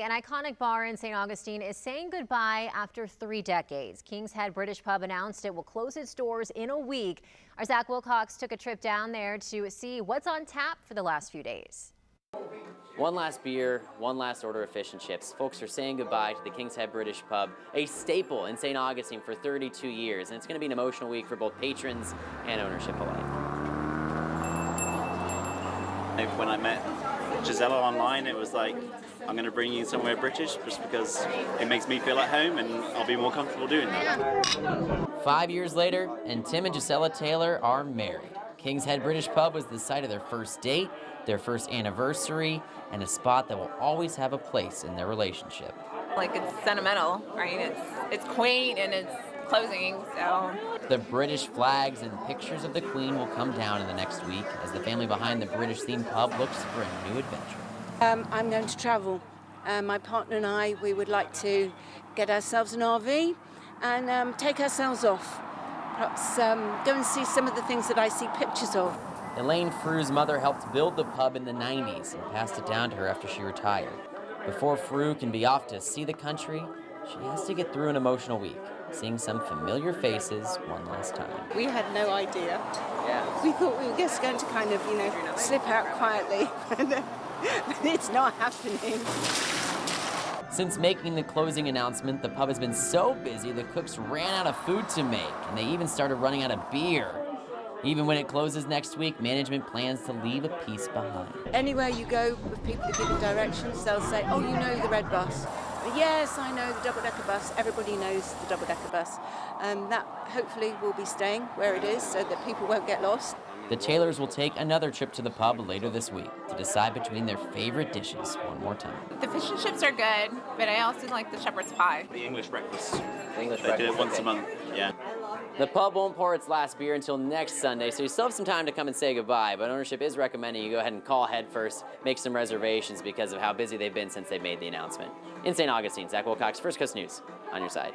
An iconic bar in St. Augustine is saying goodbye after 3 decades. King's Head British Pub announced it will close its doors in a week. Our Zach Wilcox took a trip down there to see what's on tap for the last few days. One last beer, one last order of fish and chips. Folks are saying goodbye to the King's Head British Pub, a staple in St. Augustine for 32 years. And it's going to be an emotional week for both patrons and ownership alike. When I met Gisela online, it was like, I'm going to bring you somewhere British just because it makes me feel at home and I'll be more comfortable doing that. 5 years later, and Tim and Gisela Taylor are married. King's Head British Pub was the site of their first date, their first anniversary, and a spot that will always have a place in their relationship. Like, it's sentimental, right? It's quaint and it's closing, so. The British flags and pictures of the Queen will come down in the next week as the family behind the British-themed pub looks for a new adventure. I'm going to travel. My partner and I, we would like to get ourselves an RV and take ourselves off. Perhaps go and see some of the things that I see pictures of. Elaine Frew's mother helped build the pub in the 90s and passed it down to her after she retired. Before Frew can be off to see the country, she has to get through an emotional week, seeing some familiar faces one last time. We had no idea. Yeah. We thought we were just going to kind of, slip out quietly. But it's not happening. Since making the closing announcement, the pub has been so busy the cooks ran out of food to make, and they even started running out of beer. Even when it closes next week, management plans to leave a piece behind. Anywhere you go with people that give you directions, they'll say, oh, you know the red bus. Yes, I know the double-decker bus. Everybody knows the double-decker bus. That hopefully will be staying where it is so that people won't get lost. The Taylors will take another trip to the pub later this week to decide between their favorite dishes one more time. The fish and chips are good, but I also like the shepherd's pie. The English breakfast. They do it once a month, yeah. The pub won't pour its last beer until next Sunday, so you still have some time to come and say goodbye, but ownership is recommending you go ahead and call ahead first, make some reservations because of how busy they've been since they made the announcement. In St. Augustine, Zach Wilcox, First Coast News, on your side.